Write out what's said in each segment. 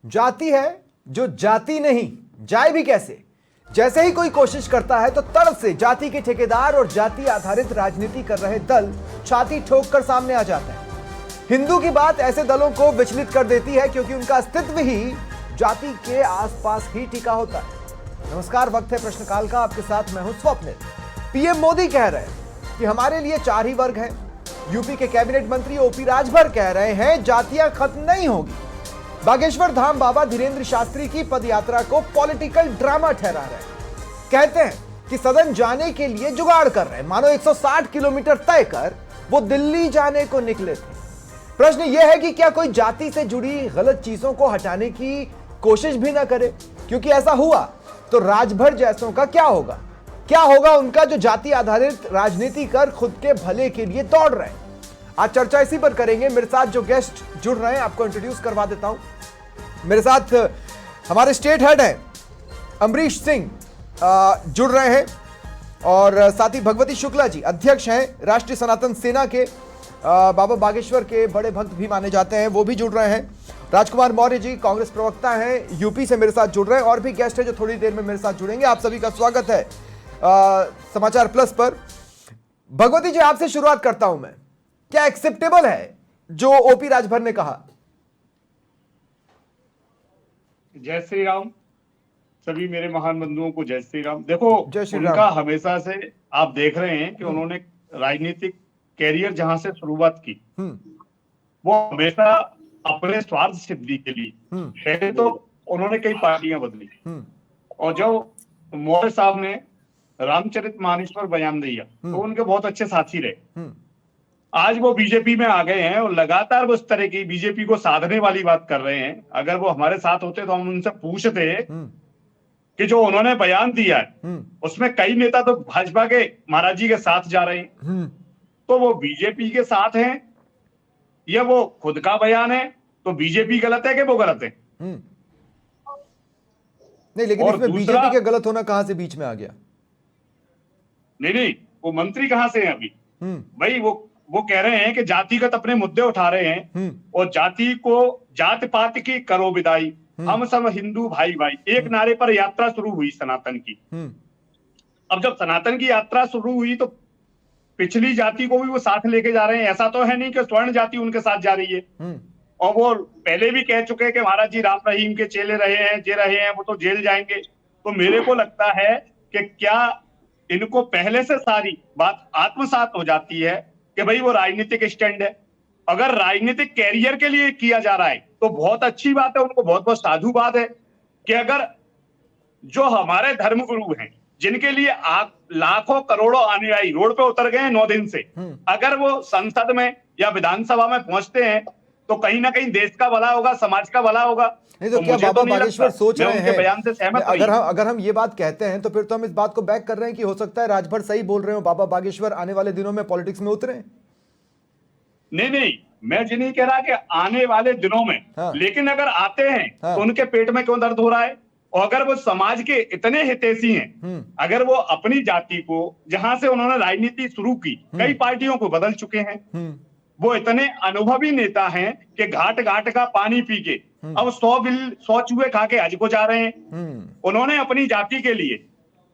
जाति है जो जाति नहीं, जाए भी कैसे। जैसे ही कोई कोशिश करता है तो तड़प से जाति के ठेकेदार और जाति आधारित राजनीति कर रहे दल छाती ठोक कर सामने आ जाते हैं। हिंदू की बात ऐसे दलों को विचलित कर देती है क्योंकि उनका अस्तित्व ही जाति के आसपास ही टिका होता है। नमस्कार, वक्त है प्रश्नकाल का। आपके साथ मैं हूं स्वप्निल। पीएम मोदी कह रहे हैं कि हमारे लिए 4 ही वर्ग हैं। यूपी के कैबिनेट मंत्री ओपी राजभर कह रहे हैं जातियां खत्म नहीं होगी। बागेश्वर धाम बाबा धीरेन्द्र शास्त्री की पदयात्रा को पॉलिटिकल ड्रामा ठहरा रहे हैं। कहते हैं कि सदन जाने के लिए जुगाड़ कर रहे हैं, मानो 160 किलोमीटर तय कर वो दिल्ली जाने को निकले थे। प्रश्न यह है कि क्या कोई जाति से जुड़ी गलत चीजों को हटाने की कोशिश भी ना करे, क्योंकि ऐसा हुआ तो राजभर जैसों का क्या होगा। क्या होगा उनका जो जाति आधारित राजनीति कर खुद के भले के लिए दौड़ रहे हैं। आज चर्चा इसी पर करेंगे। मेरे साथ जो गेस्ट जुड़ रहे हैं आपको इंट्रोड्यूस करवा देता हूं। मेरे साथ हमारे स्टेट हेड हैं अमरीश सिंह जुड़ रहे हैं, और साथ ही भगवती शुक्ला जी अध्यक्ष हैं राष्ट्रीय सनातन सेना के, बाबा बागेश्वर के बड़े भक्त भी माने जाते हैं, वो भी जुड़ रहे हैं। राजकुमार मौर्य जी कांग्रेस प्रवक्ता हैं, यूपी से मेरे साथ जुड़ रहे हैं, और भी गेस्ट हैं जो थोड़ी देर में मेरे साथ जुड़ेंगे। आप सभी का स्वागत है समाचार प्लस पर। भगवती जी, आपसे शुरुआत करता हूं मैं। क्या एक्सेप्टेबल है जो ओपी राजभर ने कहा? जय श्री राम। सभी मेरे महान बंधुओं को जय श्री राम। देखो, उनका हमेशा से आप देख रहे हैं कि उन्होंने राजनीतिक कैरियर जहां से शुरुआत की वो हमेशा अपने स्वार्थ सिद्धि के लिए। पहले तो उन्होंने कई पार्टियां बदली, और जब मौर्य साहब ने रामचरितमानस पर बयान दिया तो उनके बहुत अच्छे साथी रहे। आज वो बीजेपी में आ गए हैं और लगातार वो इस तरह की बीजेपी को साधने वाली बात कर रहे हैं। अगर वो हमारे साथ होते तो हम उनसे पूछते कि जो उन्होंने बयान दिया है उसमें कई नेता तो भाजपा के महाराज जी के साथ जा रहे हैं, तो वो बीजेपी के साथ हैं या वो खुद का बयान है? तो बीजेपी गलत है कि वो गलत है? नहीं, लेकिन इसमें बीजेपी के गलत होना कहां से बीच में आ गया? नहीं, वो मंत्री कहां से हैं अभी? भाई वो कह रहे हैं कि जातिगत अपने मुद्दे उठा रहे हैं और जाति को जात पात की करो विदाई, हम सब हिंदू भाई भाई, एक नारे पर यात्रा शुरू हुई सनातन की। अब जब सनातन की यात्रा शुरू हुई तो पिछली जाति को भी वो साथ लेके जा रहे हैं। ऐसा तो है नहीं कि स्वर्ण जाति उनके साथ जा रही है। और वो पहले भी कह चुके हैं कि महाराज जी राम रहीम के चेले रहे हैं, जे रहे हैं, वो तो जेल जाएंगे। तो मेरे को लगता है कि क्या इनको पहले से सारी बात आत्मसात हो जाती है कि भाई वो राजनीतिक स्टैंड है। अगर राजनीतिक कैरियर के लिए किया जा रहा है तो बहुत अच्छी बात है, उनको बहुत बहुत साधु बात है कि अगर जो हमारे धर्मगुरु हैं जिनके लिए लाखों करोड़ों अनुयायी रोड पे उतर गए हैं 9 दिन से, अगर वो संसद में या विधानसभा में पहुंचते हैं तो कहीं ना कहीं देश का भला होगा, समाज का भला होगा। नहीं तो क्या बाबा बागेश्वर सोच रहे हैं, बयान से सहमत अगर हम ये बात कहते हैं तो फिर तो हम इस बात को बैक कर रहे हैं कि हो सकता है राजभर सही बोल रहे हो, बाबा बागेश्वर आने वाले दिनों में पॉलिटिक्स में उतरे? नहीं, मैं ये नहीं कह रहा कि आने वाले दिनों में, लेकिन अगर आते हैं तो उनके पेट में क्यों दर्द हो रहा है? और अगर वो समाज के इतने हितैषी हैं, अगर वो अपनी जाति को, जहां से उन्होंने राजनीति शुरू की, कई पार्टियों को बदल चुके हैं, वो इतने अनुभवी नेता हैं कि घाट घाट का पानी पी के अब 100 चूहे खा के हज को जा रहे हैं। उन्होंने अपनी जाति के लिए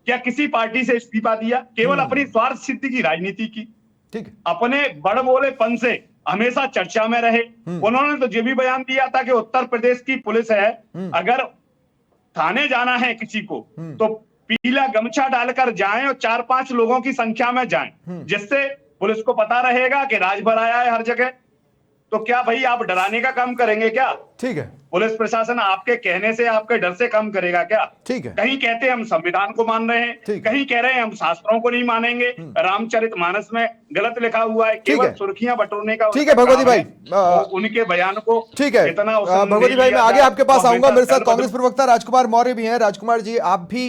क्या किसी पार्टी से इस्तीफा दिया? केवल अपनी स्वार्थ सिद्धि की राजनीति की। ठीक, अपने बड़ बोलेपन से हमेशा चर्चा में रहे। उन्होंने तो ये भी बयान दिया था कि उत्तर प्रदेश की पुलिस है, अगर थाने जाना है किसी को तो पीला गमछा डालकर जाएं और 4-5 लोगों की संख्या में जाएं, जिससे पुलिस को पता रहेगा कि राजभर आया है हर जगह। तो क्या भाई आप डराने का काम करेंगे क्या? ठीक है, पुलिस प्रशासन आपके कहने से, आपके डर से काम करेगा क्या? ठीक है, कहीं कहते हैं हम संविधान को मान रहे हैं, कहीं कह रहे हैं हम शास्त्रों को नहीं मानेंगे, रामचरितमानस में गलत लिखा हुआ है, केवल सुर्खियां बटोरने का। ठीक है भगवती भाई, उनके बयान को ठीक है भगवती भाई, मैं आगे आपके पास आऊंगा। मेरे साथ कांग्रेस प्रवक्ता राजकुमार मौर्य भी हैं। राजकुमार जी, आप भी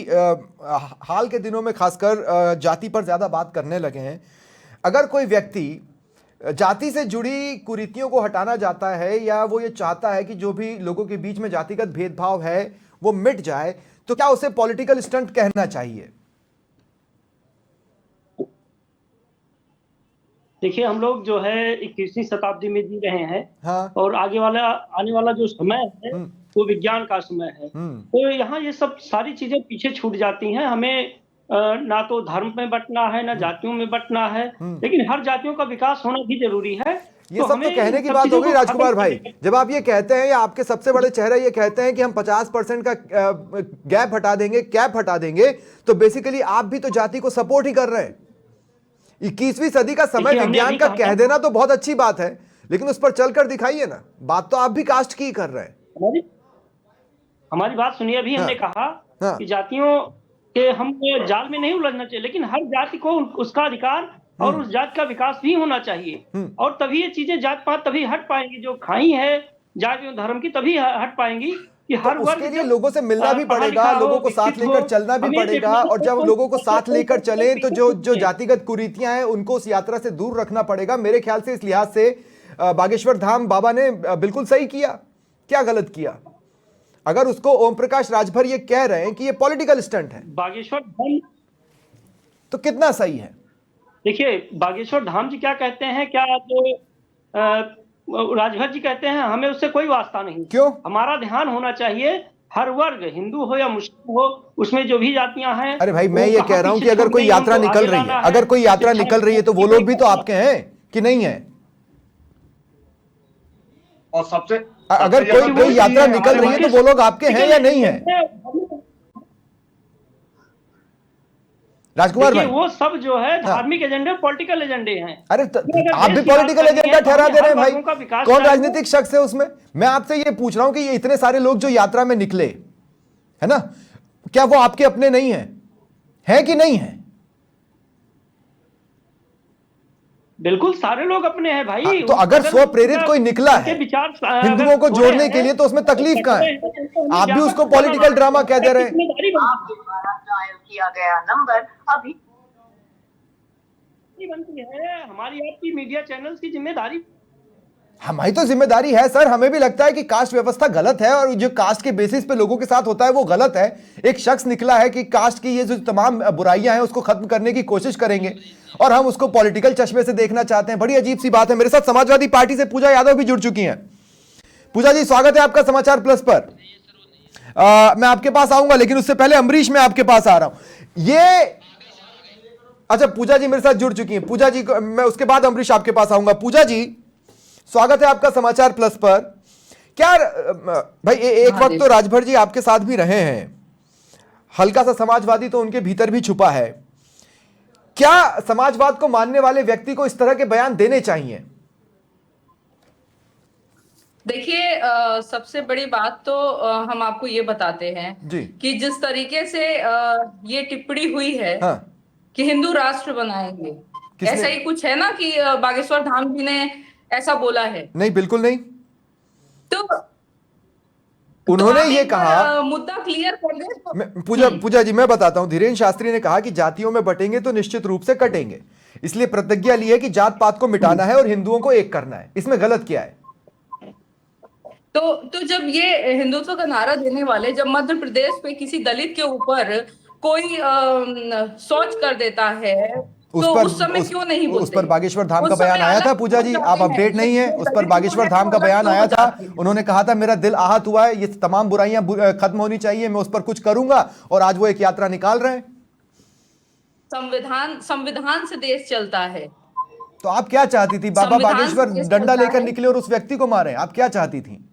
हाल के दिनों में खासकर जाति पर ज्यादा बात करने लगे हैं। अगर कोई व्यक्ति जाति से जुड़ी कुरीतियों को हटाना चाहता है या वो ये चाहता है कि जो भी लोगों के बीच में जातिगत भेदभाव है वो मिट जाए, तो क्या उसे पॉलिटिकल स्टंट कहना चाहिए? देखिए, हम लोग जो है 21वीं शताब्दी में जी रहे हैं। हाँ। और आने वाला जो समय है वो विज्ञान का समय है। तो यहाँ ये सब सारी चीजें पीछे छूट जाती हैं। हमें ना तो धर्म में बंटना है, ना जातियों में बंटना है, लेकिन हर जातियों का विकास होना भी जरूरी है। ये सब तो कहने की बात हो गई राजकुमार भाई। जब आप ये कहते हैं, या आपके सबसे बड़े चेहरे ये कहते हैं कि हम 50% का गैप हटा देंगे, कैप हटा देंगे, तो बेसिकली आप भी तो जाति को सपोर्ट ही कर रहे हैं। 21वीं सदी का समय विज्ञान का कह देना तो बहुत अच्छी बात है, लेकिन उस पर चलकर दिखाइए ना। बात तो आप भी कास्ट की कर रहे हैं। हमारी बात सुनिए। अभी हमने कहा कि जातियों के हम जाल में नहीं उलझना चाहिए, लेकिन हर जाति को उसका अधिकार और उस जाति का विकास भी होना चाहिए। और तभी ये चीजें जात पात तभी हट पाएंगी, जो खाई है जाति और धर्म की, तभी हट पाएंगी। कि हर तो उसके लिए लोगों से मिलना भी पड़ेगा, लोगों को साथ लेकर चलना भी पड़ेगा। और जब लोगों को साथ लेकर चले तो जो जातिगत कुरीतियां हैं उनको उस यात्रा से दूर रखना पड़ेगा। मेरे ख्याल से इस लिहाज से बागेश्वर धाम बाबा ने बिल्कुल सही किया। क्या गलत किया? अगर उसको ओम प्रकाश राजभर ये कह रहे हैं कि ये पॉलिटिकल स्टंट है, बागेश्वर धाम, तो कितना सही है? देखिए, बागेश्वर धाम जी क्या कहते हैं, क्या जो राजभर जी कहते हैं, हमें उससे कोई वास्ता नहीं। क्यों? हमारा ध्यान होना चाहिए हर वर्ग, हिंदू हो या मुस्लिम हो, उसमें जो भी जातियां हैं। अरे भाई, मैं ये कह रहा हूं कि अगर कोई यात्रा निकल रही है, अगर कोई यात्रा निकल रही है तो वो लोग भी तो आपके हैं कि नहीं है? और सबसे अगर कोई यात्रा निकल रही है तो वो लोग आपके हैं या नहीं है? राजकुमार भाई, वो सब जो है धार्मिक एजेंडे, पॉलिटिकल एजेंडे हैं। अरे आप भी पॉलिटिकल एजेंडा ठहरा दे रहे हैं भाई। कौन राजनीतिक शख्स है उसमें? मैं आपसे ये पूछ रहा हूं कि ये इतने सारे लोग जो यात्रा में निकले, है ना, क्या वो आपके अपने नहीं है कि नहीं है? बिल्कुल सारे लोग अपने हैं भाई। तो अगर स्व प्रेरित कोई निकला है हिंदुओं को जोड़ने के लिए, तो उसमें तकलीफ कहां है? आप भी उसको पॉलिटिकल ड्रामा कह दे रहे हैं। किया गया नंबर अभी बनती है। हमारी आपकी मीडिया चैनल्स की जिम्मेदारी, हमारी तो जिम्मेदारी है सर। हमें भी लगता है कि कास्ट व्यवस्था गलत है और जो कास्ट के बेसिस पे लोगों के साथ होता है वो गलत है। एक शख्स निकला है कि कास्ट की ये जो तमाम बुराइयां हैं उसको खत्म करने की कोशिश करेंगे, और हम उसको पॉलिटिकल चश्मे से देखना चाहते हैं। बड़ी अजीब सी बात है। मेरे साथ समाजवादी पार्टी से पूजा यादव भी जुड़ चुकी हैं। पूजा जी, स्वागत है आपका समाचार प्लस पर। मैं आपके पास आऊंगा, लेकिन उससे पहले अमरीश, मैं आपके पास आ रहा हूं। अच्छा, पूजा जी मेरे साथ जुड़ चुकी हैं। पूजा जी, मैं उसके बाद अमरीश आपके पास आऊंगा। पूजा जी, स्वागत है आपका समाचार प्लस पर। क्या भाई, एक वक्त तो राजभर जी आपके साथ भी रहे हैं, हल्का सा समाजवादी तो उनके भीतर भी छुपा है। क्या समाजवाद को मानने वाले व्यक्ति को इस तरह के बयान देने चाहिए? देखिए, सबसे बड़ी बात तो हम आपको ये बताते हैं कि जिस तरीके से ये टिप्पणी हुई है कि हिंदू राष्ट्र बनाएंगे, ऐसा ही कुछ है ना कि बागेश्वर धाम जी ने ऐसा बोला है? नहीं, बिल्कुल नहीं। तो उन्होंने ये कहा, मुद्दा क्लियर कर दे। पूजा जी मैं बताता हूं। धीरेन्द्र शास्त्री ने कहा कि जातियों में बटेंगे तो निश्चित रूप से कटेंगे, इसलिए प्रतिज्ञा ली है कि जात पात को मिटाना है और हिंदुओं को एक करना है। इसमें गलत क्या है? तो जब ये हिंदुत्व का नारा देने वाले, जब मध्य प्रदेश पे किसी दलित के ऊपर कोई शौच कर देता है, उस समय क्यों नहीं बोलते? उस पर बागेश्वर धाम का बयान आया था। पूजा जी, आप अपडेट नहीं है? उस पर बागेश्वर धाम का बयान आया था। उन्होंने कहा था मेरा दिल आहत हुआ है, ये तमाम बुराइयां खत्म होनी चाहिए, मैं उस पर कुछ करूंगा। और आज वो एक यात्रा निकाल रहे हैं। संविधान से देश चलता है। तो आप क्या चाहती थी? बाबा बागेश्वर डंडा लेकर निकले और उस व्यक्ति को मारे, आप क्या चाहती थी?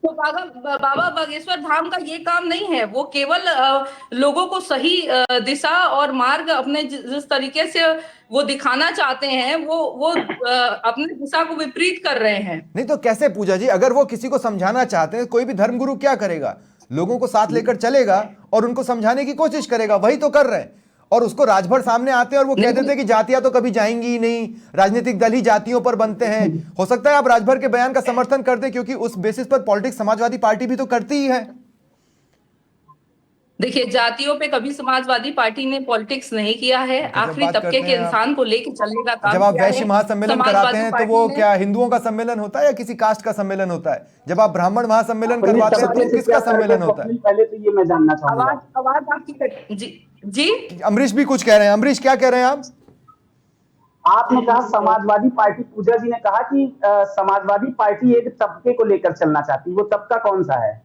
तो बाबा बागेश्वर धाम का ये काम नहीं है। वो केवल लोगों को सही दिशा और मार्ग अपने जिस तरीके से वो दिखाना चाहते हैं, वो अपने दिशा को विपरीत कर रहे हैं। नहीं तो कैसे पूजा जी? अगर वो किसी को समझाना चाहते हैं, कोई भी धर्मगुरु क्या करेगा? लोगों को साथ लेकर चलेगा और उनको समझाने की कोशिश करेगा। वही तो कर रहे हैं। और उसको राजभर सामने आते हैं और वो कहते थे कि जातियां तो कभी जाएंगी ही नहीं, राजनीतिक दल ही जातियों पर बनते हैं। हो सकता है आप राजभर के बयान का समर्थन कर दें, क्योंकि उस बेसिस पर पॉलिटिक्स समाजवादी पार्टी भी तो करती ही है। देखिए, जातियों पे कभी समाजवादी पार्टी ने पॉलिटिक्स नहीं किया है। आखिरी तबके के इंसान को लेकर चलने का काम। जब आप वैश्य महासम्मेलन कराते हैं तो वो क्या हिंदुओं का सम्मेलन होता है या किसी कास्ट का सम्मेलन होता है? जब आप ब्राह्मण महासम्मेलन करवाते हैं तो किसका सम्मेलन होता है? पहले तो ये मैं जानना चाहूंगा। आवाज आपकी जी अमरीश भी कुछ कह रहे हैं। अमरीश, क्या कह रहे हैं आप? आपने कहा समाजवादी पार्टी, पूजा जी ने कहा कि समाजवादी पार्टी एक तबके को लेकर चलना चाहती है, वो तबका कौन सा है?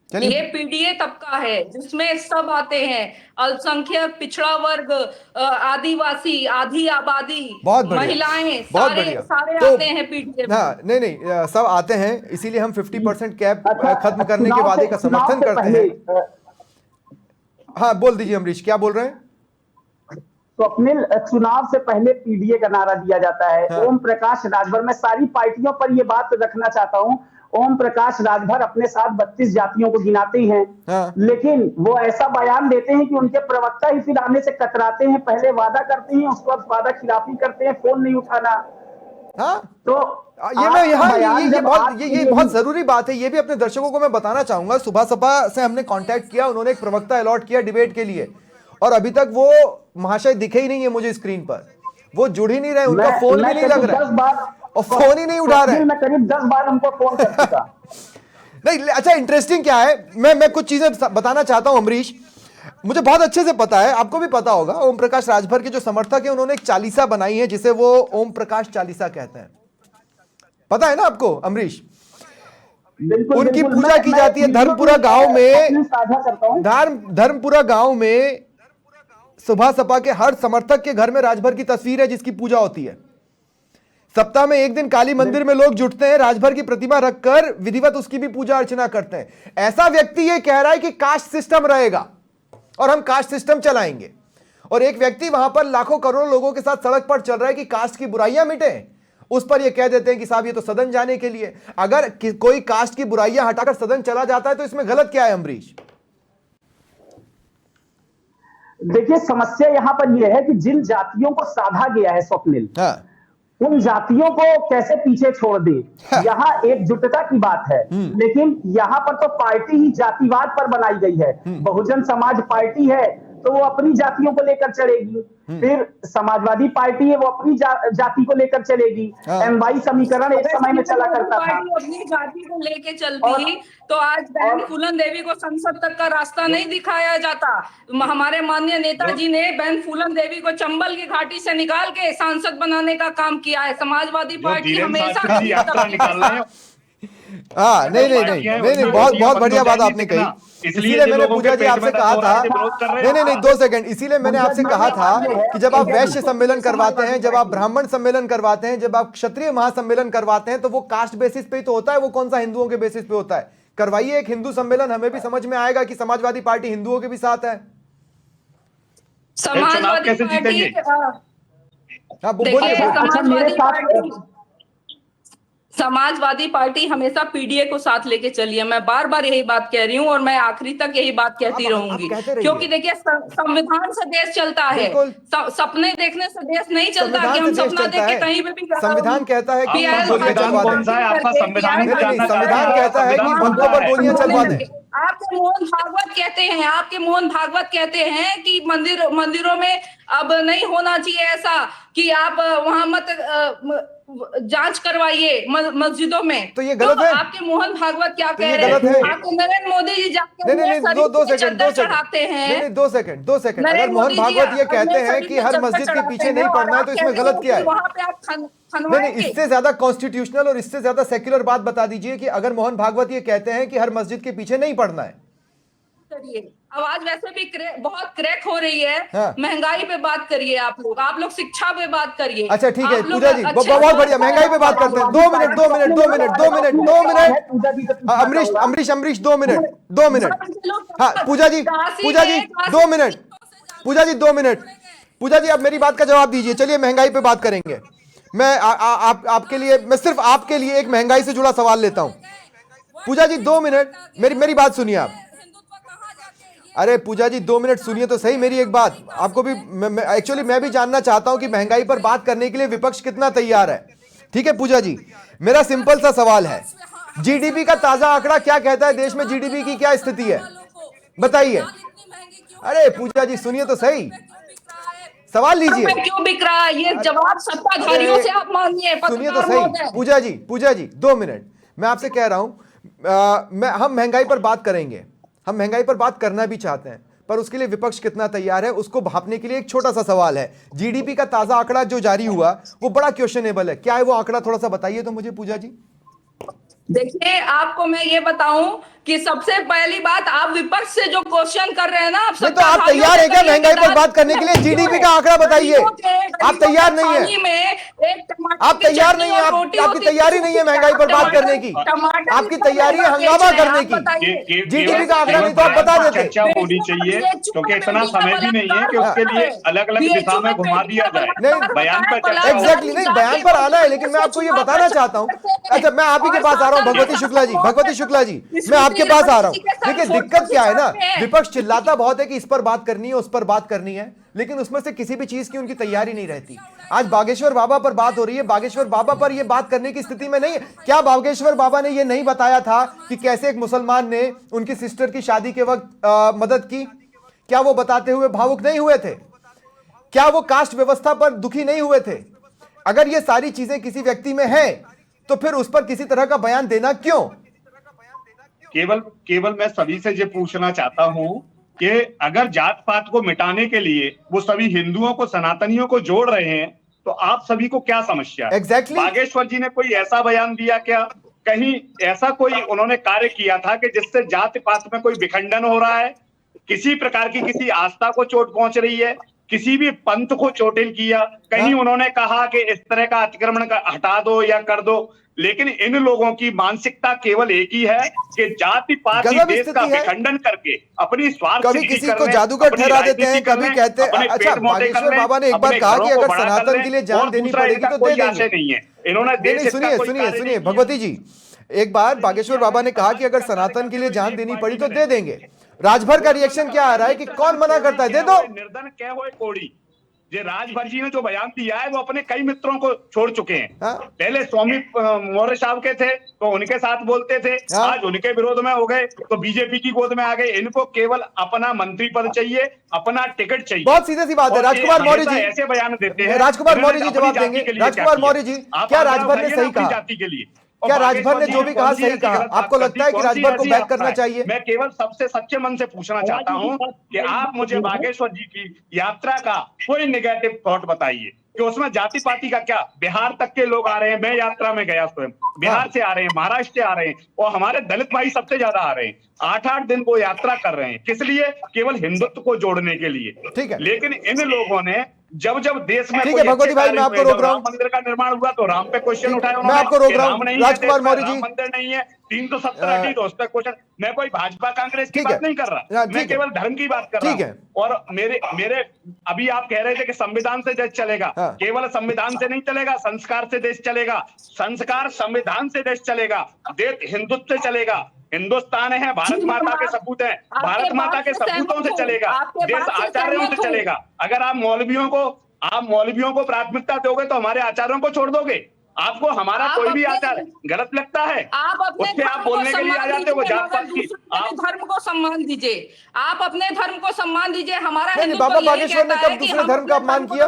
ये पीडीए तबका है जिसमें सब आते हैं, अल्पसंख्यक, पिछड़ा वर्ग, आदिवासी, आधी आबादी, महिलाएं, सारे तो, आते हैं पीडीए। हाँ, नहीं सब आते हैं, इसीलिए हम 50% कैप खत्म करने के वादे का समर्थन करते हैं। हाँ बोल दीजिए अमरीश, क्या बोल रहे हैं? स्वप्निल, चुनाव से पहले पीडीए का नारा दिया जाता है। हाँ। ओम प्रकाश राजभर, मैं सारी पार्टियों पर यह बात रखना चाहता हूं, ओम प्रकाश राजभर अपने साथ 32 जातियों को गिनाते हैं। हाँ। लेकिन वो ऐसा बयान देते हैं कि उनके प्रवक्ता ही फिर आने से कतराते हैं, पहले वादा करते हैं, उसके बाद वादा खिलाफी करते हैं, फोन नहीं उठाना। हाँ? तो ये बहुत जरूरी बात है, ये भी अपने दर्शकों को मैं बताना चाहूंगा। सुबह सपा से हमने कांटेक्ट किया, उन्होंने एक प्रवक्ता अलॉट किया डिबेट के लिए, और अभी तक वो महाशय दिखे ही नहीं है मुझे स्क्रीन पर, वो जुड़ ही नहीं रहे, उनका फोन भी नहीं लग रहा है और फोन ही नहीं उठा रहे। मैं करीब 10 बार उनको फोन कर चुका। नहीं, अच्छा इंटरेस्टिंग क्या है, मैं कुछ चीजें बताना चाहता हूं अमरीश। मुझे बहुत अच्छे से पता है, आपको भी पता होगा, ओम प्रकाश राजभर के जो समर्थक है उन्होंने एक चालीसा बनाई है जिसे वो ओम प्रकाश चालीसा कहते हैं। पता है ना आपको अमरीश? उनकी पूजा की जाती है धर्मपुरा गांव में। धर्मपुरा गांव में सुबह सपा के हर समर्थक के घर में राजभर की तस्वीर है जिसकी पूजा होती है। सप्ताह में एक दिन काली मंदिर में लोग जुटते हैं, राजभर की प्रतिमा रखकर विधिवत उसकी भी पूजा अर्चना करते हैं। ऐसा व्यक्ति ये कह रहा है कि कास्ट सिस्टम रहेगा और हम कास्ट सिस्टम चलाएंगे, और एक व्यक्ति वहां पर लाखों करोड़ों लोगों के साथ सड़क पर चल रहा है कि कास्ट की बुराइयां मिटे, उस पर ये कह देते हैं कि साहब ये तो सदन जाने के लिए। अगर कोई कास्ट की बुराइयां हटाकर सदन चला जाता है तो इसमें गलत क्या है अमरीश? देखिए, समस्या यहां पर यह है कि जिन जातियों को साधा गया है स्वप्निल, हाँ। उन जातियों को कैसे पीछे छोड़ दे। हाँ। यहाँ एकजुटता की बात है, लेकिन यहाँ पर तो पार्टी ही जातिवाद पर बनाई गई है। बहुजन समाज पार्टी है तो वो अपनी जातियों को लेकर चलेगी, फिर समाजवादी पार्टी है वो अपनी जाति को लेकर चलेगी। एमवाई समीकरण एक समय में चला करता था, अपनी जाति को लेकर चलती तो आज बहन फूलन देवी को संसद तक का रास्ता नहीं दिखाया जाता। हमारे माननीय नेताजी ने बहन फूलन देवी को चंबल की घाटी से निकाल के सांसद बनाने का काम किया है। समाजवादी पार्टी हमेशा हाँ, नहीं, बहुत बढ़िया बात आपने कही। इसीलिए मैंने पूजा जी आपसे कहा था, नहीं 2 सेकंड, इसीलिए मैंने आपसे कहा था कि जब आप वैश्य सम्मेलन करवाते हैं, जब आप ब्राह्मण सम्मेलन करवाते हैं, जब आप क्षत्रिय महासम्मेलन करवाते हैं, तो वो कास्ट बेसिस पे ही तो होता है, वो कौन सा हिंदुओं के बेसिस पे होता है? करवाइए एक हिंदू सम्मेलन, हमें भी समझ में आएगा कि समाजवादी पार्टी हिंदुओं के भी साथ है। समाजवादी पार्टी समाजवादी पार्टी हमेशा पीडीए को साथ लेके चली है। मैं बार बार यही बात कह रही हूँ और मैं आखिरी तक यही बात कहती रहूंगी, क्योंकि देखिए संविधान से देश चलता है, सपने देखने से देश नहीं चलता कि हम सपना देख के कहीं पे भी। संविधान कहता है कि बंदों पर गोलियां चलवा दें। आपके मोहन भागवत कहते हैं कि मंदिरों में अब नहीं होना चाहिए ऐसा कि आप वहां मत जांच करवाइए मस्जिदों में। तो ये गलत है। आपके मोहन भागवत क्या कह रहे हैं? आपको नरेंद्र मोदी जी जाकर दो सेकंड चढ़ाते हैं। 2 सेकंड अगर मोहन भागवत ये कहते हैं कि हर मस्जिद के पीछे नहीं पढ़ना है तो इसमें गलत क्या है? वहां पे आप नहीं, इससे ज्यादा कॉन्स्टिट्यूशनल और इससे ज्यादा सेक्युलर बात बता दीजिए कि अगर मोहन भागवत ये कहते हैं कि हर मस्जिद के पीछे नहीं पढ़ना है। आवाज वैसे भी बहुत क्रैक हो रही है। हाँ। महंगाई पे बात करिए आप लोग शिक्षा पे बात करिए। अच्छा ठीक है पूजा जी, बहुत बढ़िया, महंगाई पे बात करते हैं। 2 मिनट अमरीश 2 मिनट। हाँ पूजा जी 2 मिनट। पूजा जी अब मेरी बात का जवाब दीजिए। चलिए महंगाई पे बात करेंगे। मैं आपके लिए, मैं सिर्फ आपके लिए एक महंगाई से जुड़ा सवाल लेता हूं। पूजा जी 2 मिनट, मेरी बात सुनिए आप। अरे पूजा जी 2 मिनट सुनिए तो सही मेरी एक बात। आपको भी एक्चुअली मैं भी जानना चाहता हूं कि महंगाई पर बात करने के लिए विपक्ष कितना तैयार है। ठीक है पूजा जी, मेरा सिंपल सा सवाल है, जीडीपी का ताजा आंकड़ा क्या कहता है? देश में जीडीपी की क्या स्थिति है बताइए। अरे पूजा जी सुनिए तो सही, सवाल लीजिए। क्यों बिक रहा है ये जवाब सत्ताधारियों से आप मांगिए। सुनिए तो सही पूजा जी 2 मिनट, मैं आपसे कह रहा हूं हम महंगाई पर बात करेंगे, हम महंगाई पर बात करना भी चाहते हैं, पर उसके लिए विपक्ष कितना तैयार है उसको भांपने के लिए एक छोटा सा सवाल है। जीडीपी का ताजा आंकड़ा जो जारी हुआ वो बड़ा क्वेश्चनेबल है, क्या है वो आंकड़ा, थोड़ा सा बताइए तो मुझे पूजा जी। देखिए, आपको मैं ये बताऊं कि सबसे पहली बात, आप विपक्ष से जो क्वेश्चन कर रहे हैं ना, आप तो आप तैयार है क्या महंगाई पर बात करने के लिए? जीडीपी का आंकड़ा बताइए। आप तैयार नहीं है, आप तैयार नहीं है, आपकी तैयारी नहीं है महंगाई पर बात करने की, आपकी तैयारी है हंगामा करने की। जीडीपी का आंकड़ा नहीं तो आप बता देते। चर्चा होनी चाहिए क्योंकि इतना समय भी नहीं है कि उसके लिए अलग अलग दिशा में घुमा दिया जाए। नहीं, बयान पर चर्चा एग्जैक्टली नहीं, बयान पर आना है, लेकिन मैं आपको ये बताना चाहता हूँ। अच्छा, मैं आप ही के पास आ रहा हूँ भगवती शुक्ला जी, भगवती शुक्ला जी मैं आपके पास आ रहा हूं। देखिए दिक्कत क्या है ना, विपक्ष चिल्लाता बहुत है कि इस पर बात करनी है, उस पर बात करनी है, लेकिन उसमें से किसी भी चीज की उनकी तैयारी नहीं रहती। आज बागेश्वर बाबा पर बात हो रही है, बागेश्वर बाबा पर यह बात करने की स्थिति में नहीं है। क्या बागेश्वर बाबा ने यह नहीं बताया था कि कैसे एक मुसलमान ने उनकी सिस्टर की शादी के वक्त मदद की? क्या वो बताते हुए भावुक नहीं हुए थे? क्या वो कास्ट व्यवस्था पर दुखी नहीं हुए थे? अगर ये सारी चीजें किसी व्यक्ति में है तो फिर उस पर किसी तरह का बयान देना क्यों? केवल मैं सभी से ये पूछना चाहता हूं कि अगर जात पात को मिटाने के लिए वो सभी हिंदुओं को, सनातनियों को जोड़ रहे हैं, तो आप सभी को क्या समस्या है? Exactly. बागेश्वर जी ने कोई ऐसा बयान दिया क्या? कहीं ऐसा कोई उन्होंने कार्य किया था कि जिससे जात पात में कोई विखंडन हो रहा है, किसी प्रकार की किसी आस्था को चोट पहुंच रही है, किसी भी पंथ को चोटिल किया? कहीं उन्होंने कहा कि इस तरह का अतिक्रमण हटा दो या कर दो? लेकिन इन लोगों की मानसिकता केवल एक ही है कि जाति पाति देश का विखंडन करके अपनी स्वार्थ, कभी किसी को जादूगर ठहरा देते हैं, कभी कहते हैं। अच्छा, बागेश्वर बाबा ने एक बार कहा कि अगर सनातन के लिए जान देनी पड़ेगी तो दे देंगे। नहीं है इन्होंने। सुनिए भगवती जी, एक बार बागेश्वर बाबा ने कहा कि अगर सनातन के लिए जान देनी पड़ी तो दे देंगे। राजभर का रिएक्शन क्या आ रहा है कि कौन मना करता है? दे दो। निर्धन क्या हो कोड़ी। ये राजभर जी ने जो बयान दिया है वो अपने कई मित्रों को छोड़ चुके हैं। पहले स्वामी मौर्य साहब के थे तो उनके साथ बोलते थे, आज उनके विरोध में हो गए तो बीजेपी की गोद में आ गए। इनको केवल अपना मंत्री पद चाहिए, अपना टिकट चाहिए। बहुत सीधी सी बात है। राजकुमार मौर्य जी ऐसे बयान देते हैं। राजकुमार मौर्य जी जवाब देंगे। राजकुमार मौर्य जी, क्या राजभर ने सही कहा? जाति के लिए क्या राजभर ने जो भी कहा सही कहा? आपको लगता है कि राजभर को बैक करना चाहिए? मैं केवल सबसे सच्चे मन से पूछना चाहता हूं कि आप मुझे बागेश्वर जी की यात्रा का कोई नेगेटिव थॉट बताइए कि उसमें जाति पाति का क्या? बिहार तक के लोग आ रहे हैं, मैं यात्रा में गया स्वयं, बिहार से आ रहे हैं, महाराष्ट्र से आ रहे हैं, और हमारे दलित भाई सबसे ज्यादा आ रहे हैं। 8-8 दिन वो यात्रा कर रहे हैं, किस लिए? केवल हिंदुत्व को जोड़ने के लिए। ठीक है, लेकिन इन लोगों ने जब देश में ठीक है भगवती भाई, मैं आपको रोक रहा हूँ। मंदिर का निर्माण हुआ तो राम पे क्वेश्चन उठाया मैं आपको रोक रहा हूँ। राजकुमार मौर्य जी, मंदिर नहीं है, 370 हटी तो उस पर क्वेश्चन। मैं कोई भाजपा कांग्रेस की बात नहीं कर रहा, मैं केवल धर्म की बात कर रहा हूँ। और मेरे अभी आप कह रहे थे कि संविधान से देश चलेगा। केवल संविधान से नहीं चलेगा, संस्कार से देश चलेगा। संस्कार संविधान से देश चलेगा, देश हिंदुत्व से चलेगा। हिंदुस्तान है, भारत माता के सपूत हैं, भारत माता के सपूतों से चलेगा, देश आचार्यों से चलेगा। अगर आप मौलवियों को प्राथमिकता दोगे तो हमारे आचार्यों को छोड़ दोगे। आपको हमारा कोई भी आचार गलत लगता है, उससे आप बोलने के लिए आ जाते हो। जात पात की धर्म को सम्मान दीजिए, आप अपने धर्म को सम्मान दीजिए। हमारा नहीं, बाबा बागेश्वर ने कब दूसरे धर्म का अपमान किया?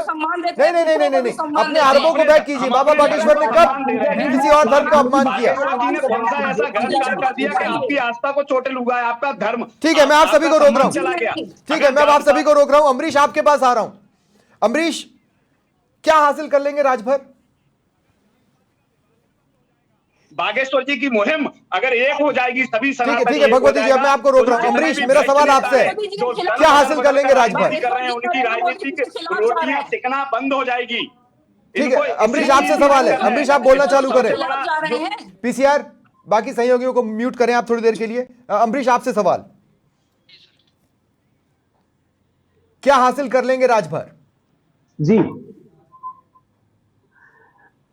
नहीं, अपने आरोपों को बैक कीजिए। बाबा बागेश्वर ने कब किसी और धर्म का अपमान किया? कौन सा ऐसा गलत कार्य कर दिया कि आपकी आस्था को चोटिल हुआ है आपका धर्म? ठीक है, मैं आप सभी को रोक रहा हूँ। ठीक है, मैं आप सभी को रोक रहा हूँ। अमरीश आपके पास आ रहा हूँ। अमरीश, क्या हासिल कर लेंगे राजभर? बागेश्वर जी की मुहिम अगर एक हो जाएगी, सभी ठीक है भगवती जी, अब मैं आपको रोक रहा हूँ। अमरीश, मेरा सवाल आपसे है, क्या हासिल कर लेंगे राजभर? उनकी राजनीतिक रोटियां सिकना बंद हो जाएगी। ठीक है अमरीश, आपसे सवाल है। अमरीश, आप बोलना चालू करें। पीसीआर, बाकी सहयोगियों को म्यूट करें आप थोड़ी देर के लिए। अमरीश, आपसे सवाल, क्या हासिल कर लेंगे राजभर? जी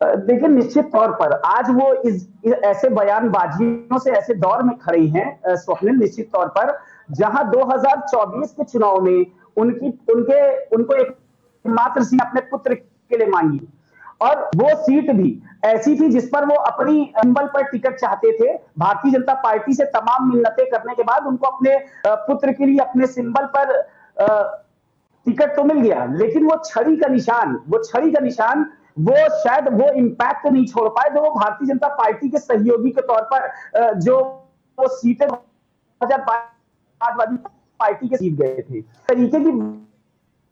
देखिए, निश्चित तौर पर आज वो इस ऐसे बयानबाजियों से ऐसे दौर में खड़े हैं स्वप्निल, निश्चित तौर पर जहां 2024 के चुनाव में उनको एक मात्र सीट अपने पुत्र के लिए मांगी, और वो सीट भी ऐसी थी जिस पर वो अपनी सिंबल पर टिकट चाहते थे। भारतीय जनता पार्टी से तमाम मिन्नतें करने के बाद उनको अपने पुत्र के लिए अपने सिंबल पर टिकट तो मिल गया, लेकिन वो छड़ी का निशान वो शायद वो इंपैक्ट नहीं छोड़ पाए जो वो भारतीय जनता पार्टी के सहयोगी के तौर पर जो वो सीटें 2022 पार्टी के जीत गए थे। तरीके की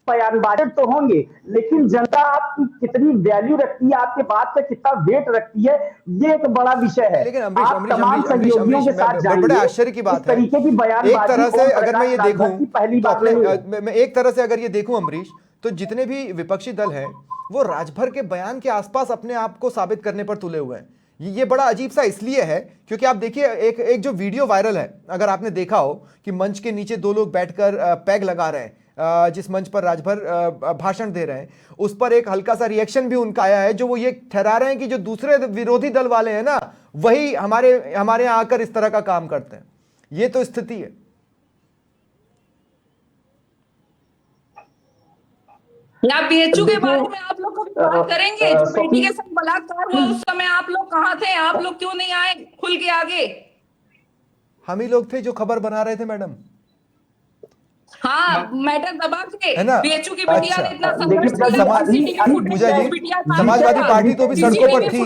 बयानबाजी तो होंगे, लेकिन जनता आपकी कितनी वैल्यू रखती है, आपके बात पे कितना वेट रखती है, ये एक बड़ा विषय है। लेकिन आप तमाम सहयोगियों के साथ जाइए, बड़े आश्चर्य की बात है, तरीके की बयानबाजी एक तरह से अगर मैं ये देखूं पहली बात मैं एक तरह से अगर ये देखूं अमरीश, तो जितने भी विपक्षी दल हैं वो राजभर के बयान के आसपास अपने आप को साबित करने पर तुले हुए हैं। ये बड़ा अजीब सा इसलिए है क्योंकि आप देखिए एक जो वीडियो वायरल है, अगर आपने देखा हो कि मंच के नीचे दो लोग बैठकर पैग लगा रहे हैं, जिस मंच पर राजभर भाषण दे रहे हैं, उस पर एक हल्का सा रिएक्शन भी उनका आया है, जो वो ये ठहरा रहे हैं कि जो दूसरे विरोधी दल वाले हैं ना, वही हमारे यहाँ आकर इस तरह का काम करते हैं। ये तो स्थिति है। या बीएचयू के बारे में आप लोग बात करेंगे, जो बेटी के साथ बलात्कार हुआ उस समय आप लोग कहाँ थे? आप लोग क्यों नहीं आए खुल के आगे? हम ही लोग थे जो खबर बना रहे थे मैडम। हाँ, मैटर दबा के बीएचयू की बिटिया ने इतना समाजवादी पार्टी तो भी सड़कों पर थी,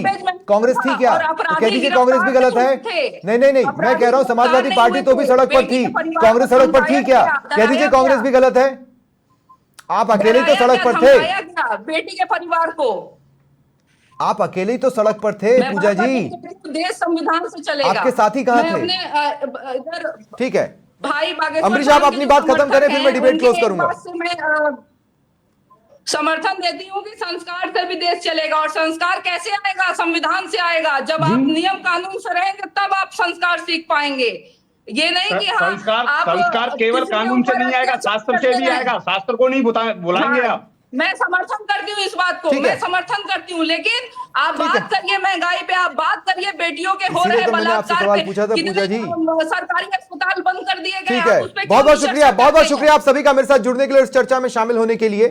कांग्रेस थी क्या? तो कह दीजिए कांग्रेस भी गलत है? नहीं, मैं कह रहा हूँ समाजवादी पार्टी तो भी सड़क पर थी, कांग्रेस सड़क पर थी क्या? कह दीजिए कांग्रेस भी गलत है? आप अकेले तो सड़क पर थे, बेटी के परिवार को आप अकेले ही तो सड़क पर थे पूजा जी। देश संविधान से चलेगा, आपके साथी कहाँ थे? ठीक है भाई अमरीश, आप अपनी बात खत्म करें, फिर मैं डिबेट क्लोज करूंगा। मैं समर्थन देती हूँ कि संस्कार से भी देश चलेगा, और संस्कार कैसे आएगा? संविधान से आएगा। जब आप नियम कानून से रहेंगे तब आप संस्कार सीख पाएंगे। ये नहीं कि संस्कार केवल कानून से नहीं आएगा, शास्त्र से भी आएगा। शास्त्र को नहीं बुलाएंगे आप। मैं समर्थन करती हूँ इस बात को, मैं समर्थन करती हूँ, लेकिन आप बात करिए महंगाई पे, आप बात करिए बेटियों के हो रहे बलात्कार पे। पूछा था पूजा जी, सरकारी अस्पताल बंद कर दिए गए। ठीक है, बहुत बहुत शुक्रिया, बहुत बहुत शुक्रिया आप सभी का मेरे साथ जुड़ने के लिए, इस चर्चा में शामिल होने के लिए।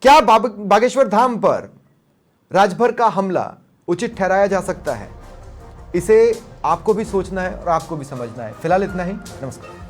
क्या बागेश्वर धाम पर राजभर का हमला उचित ठहराया जा सकता है? इसे आपको भी सोचना है और आपको भी समझना है। फिलहाल इतना ही, नमस्कार।